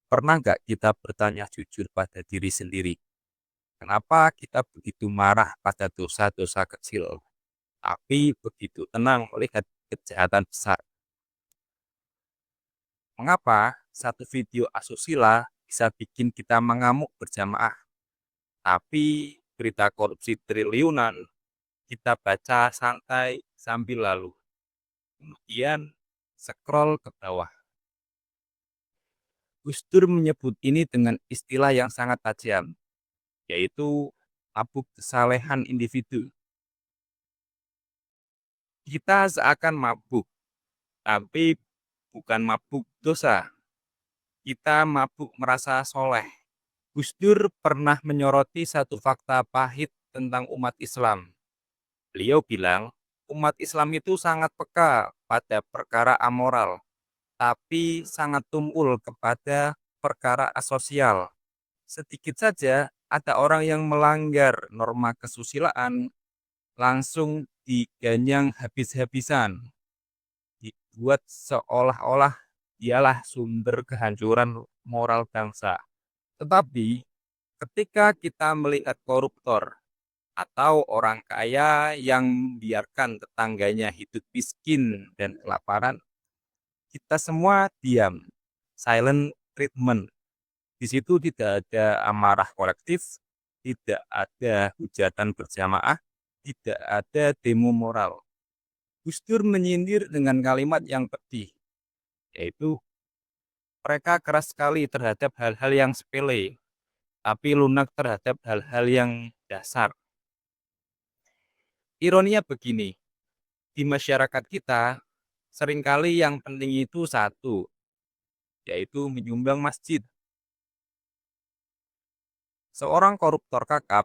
Pernah nggak kita bertanya jujur pada diri sendiri? Kenapa kita begitu marah pada dosa-dosa kecil, tapi begitu tenang melihat kejahatan besar? Mengapa satu video asusila bisa bikin kita mengamuk berjamaah, tapi berita korupsi triliunan kita baca santai sambil lalu, kemudian scroll ke bawah? Gus Dur menyebut ini dengan istilah yang sangat tajam, yaitu mabuk kesalehan individu. Kita seakan mabuk, tapi bukan mabuk dosa. Kita mabuk merasa soleh. Gus Dur pernah menyoroti satu fakta pahit tentang umat Islam. Beliau bilang, umat Islam itu sangat peka pada perkara amoral, tapi sangat tumpul kepada perkara asosial. Sedikit saja ada orang yang melanggar norma kesusilaan, langsung diganyang habis-habisan, dibuat seolah-olah dialah sumber kehancuran moral bangsa. Tetapi ketika kita melihat koruptor atau orang kaya yang membiarkan tetangganya hidup miskin dan kelaparan, kita semua diam, silent treatment. Di situ tidak ada amarah kolektif, tidak ada hujatan berjamaah, tidak ada demo moral. Gus Dur menyindir dengan kalimat yang pedih, yaitu mereka keras sekali terhadap hal-hal yang sepele, tapi lunak terhadap hal-hal yang dasar. Ironinya begini, di masyarakat kita, seringkali yang penting itu satu, yaitu menyumbang masjid. Seorang koruptor kakap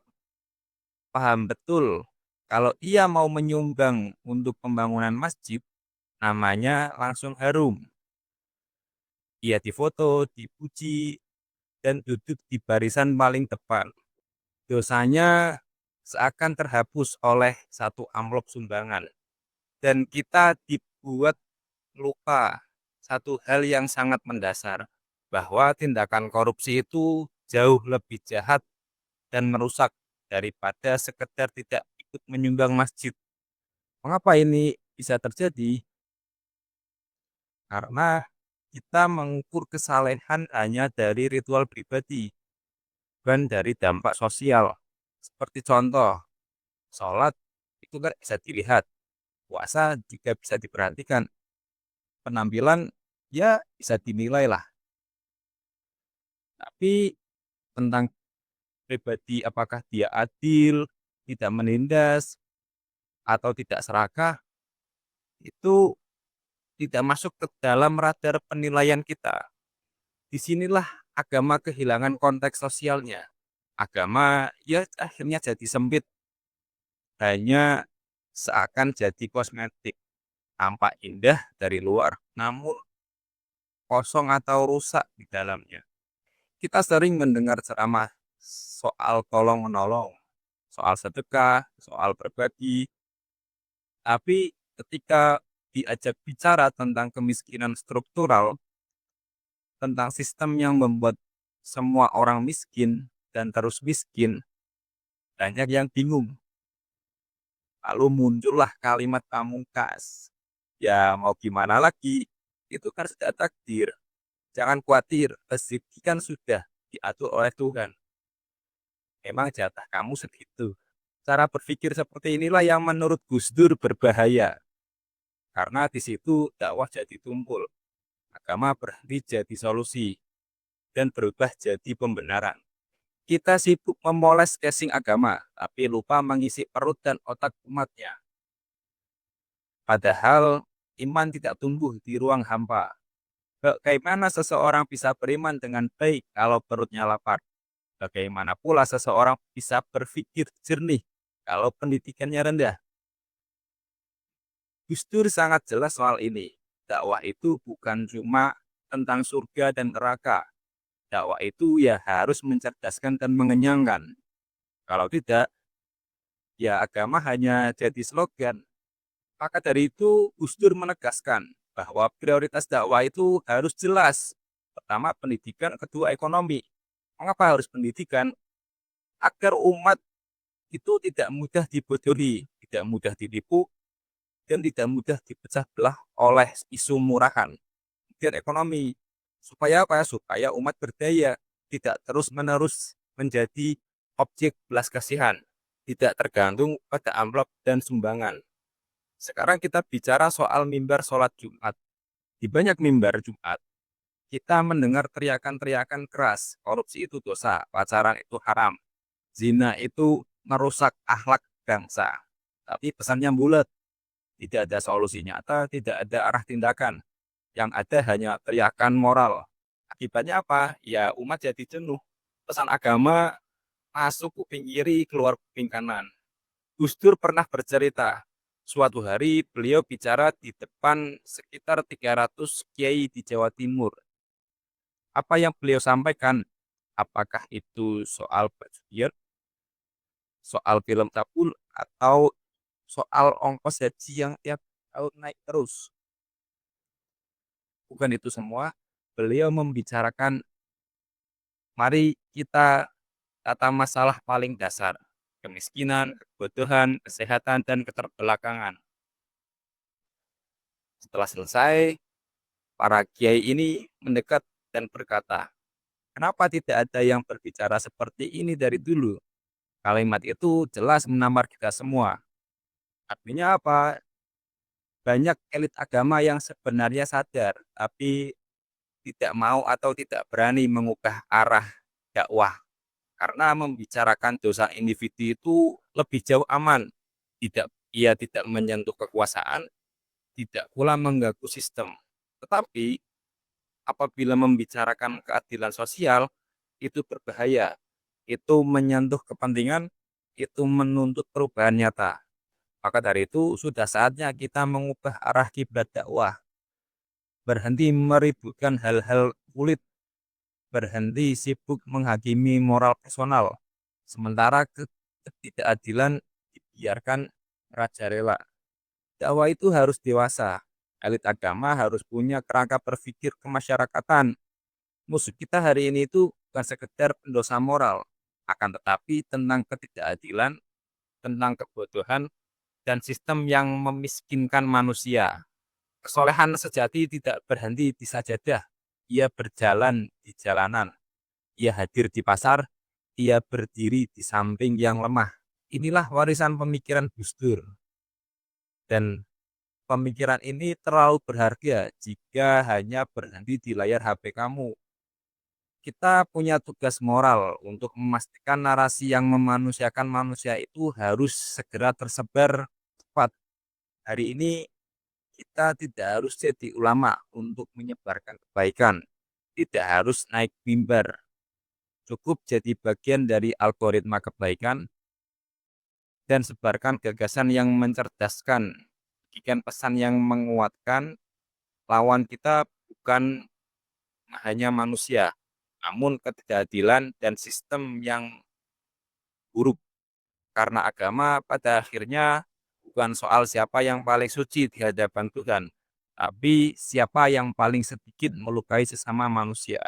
paham betul kalau ia mau menyumbang untuk pembangunan masjid, namanya langsung harum. Ia difoto, dipuji, dan duduk di barisan paling depan. Dosanya seakan terhapus oleh satu amplop sumbangan. Dan kita dibuat lupa satu hal yang sangat mendasar, bahwa tindakan korupsi itu jauh lebih jahat dan merusak daripada sekedar tidak ikut menyumbang masjid. Mengapa ini bisa terjadi? Karena kita mengukur kesalehan hanya dari ritual pribadi, bukan dari dampak sosial. Seperti contoh, sholat itu kan bisa dilihat, puasa juga bisa diperhatikan, penampilan ya bisa dinilai lah. Tapi tentang pribadi apakah dia adil, tidak menindas, atau tidak serakah, itu tidak masuk ke dalam radar penilaian kita. Disinilah agama kehilangan konteks sosialnya. Agama ya akhirnya jadi sempit, hanya seakan jadi kosmetik, tampak indah dari luar, namun kosong atau rusak di dalamnya. Kita sering mendengar ceramah soal tolong menolong, soal sedekah, soal berbagi, tapi ketika diajak bicara tentang kemiskinan struktural, tentang sistem yang membuat semua orang miskin dan terus miskin, banyak yang bingung. Lalu muncullah kalimat pamungkas. Ya mau gimana lagi, itu kan sudah takdir. Jangan khawatir, rezeki kan sudah diatur oleh Tuhan. Memang jatah kamu segitu. Cara berpikir seperti inilah yang menurut Gus Dur berbahaya. Karena di situ dakwah jadi tumpul. Agama berhenti jadi solusi dan berubah jadi pembenaran. Kita sibuk memoles casing agama, tapi lupa mengisi perut dan otak umatnya. Padahal iman tidak tumbuh di ruang hampa. Bagaimana seseorang bisa beriman dengan baik kalau perutnya lapar? Bagaimana pula seseorang bisa berpikir jernih kalau pendidikannya rendah? Gus Dur sangat jelas soal ini. Dakwah itu bukan cuma tentang surga dan neraka. Dakwah itu ya harus mencerdaskan dan mengenyangkan. Kalau tidak, ya agama hanya jadi slogan. Maka dari itu Gus Dur menegaskan bahwa prioritas dakwah itu harus jelas. Pertama pendidikan, kedua ekonomi. Mengapa harus pendidikan? Agar umat itu tidak mudah dibodohi, tidak mudah ditipu, dan tidak mudah dipecah belah oleh isu murahan. Dan ekonomi. Supaya apa? Supaya umat berdaya, tidak terus-menerus menjadi objek belas kasihan, tidak tergantung pada amplop dan sumbangan. Sekarang kita bicara soal mimbar sholat Jumat. Di banyak mimbar Jumat, kita mendengar teriakan-teriakan keras, korupsi itu dosa, pacaran itu haram, zina itu merusak akhlak bangsa. Tapi pesannya bulat, tidak ada solusi nyata, tidak ada arah tindakan. Yang ada hanya teriakan moral. Akibatnya apa? Ya umat jadi jenuh. Pesan agama masuk kuping kiri, keluar kuping kanan. Gus Dur pernah bercerita, suatu hari beliau bicara di depan sekitar 300 kiai di Jawa Timur. Apa yang beliau sampaikan? Apakah itu soal budget, soal film tabul, atau soal ongkos haji yang tiap tahun naik terus? Bukan itu semua. Beliau membicarakan, mari kita tata masalah paling dasar, kemiskinan, kebodohan, kesehatan, dan keterbelakangan. Setelah selesai, para kiai ini mendekat dan berkata, kenapa tidak ada yang berbicara seperti ini dari dulu? Kalimat itu jelas menampar kita semua. Artinya apa? Banyak elit agama yang sebenarnya sadar, tapi tidak mau atau tidak berani mengubah arah dakwah. Karena membicarakan dosa individu itu lebih jauh aman. Ia tidak menyentuh kekuasaan, tidak pula mengganggu sistem. Tetapi apabila membicarakan keadilan sosial, itu berbahaya. Itu menyentuh kepentingan, itu menuntut perubahan nyata. Maka dari itu sudah saatnya kita mengubah arah kiblat dakwah. Berhenti meributkan hal-hal kulit, berhenti sibuk menghakimi moral personal. Sementara ketidakadilan dibiarkan merajalela. Dakwah itu harus dewasa. Elit agama harus punya kerangka berpikir kemasyarakatan. Musuh kita hari ini itu bukan sekedar pendosa moral, akan tetapi tentang ketidakadilan, tentang kebodohan, dan sistem yang memiskinkan manusia. Kesolehan sejati tidak berhenti di sajadah. Ia berjalan di jalanan. Ia hadir di pasar. Ia berdiri di samping yang lemah. Inilah warisan pemikiran Gus Dur. Dan pemikiran ini terlalu berharga jika hanya berhenti di layar HP kamu. Kita punya tugas moral untuk memastikan narasi yang memanusiakan manusia itu harus segera tersebar cepat. Hari ini kita tidak harus jadi ulama untuk menyebarkan kebaikan. Tidak harus naik mimbar. Cukup jadi bagian dari algoritma kebaikan dan sebarkan gagasan yang mencerdaskan. Bagikan pesan yang menguatkan. Lawan kita bukan hanya manusia, namun ketidakadilan dan sistem yang buruk. Karena agama pada akhirnya bukan soal siapa yang paling suci di hadapan Tuhan, tapi siapa yang paling sedikit melukai sesama manusia.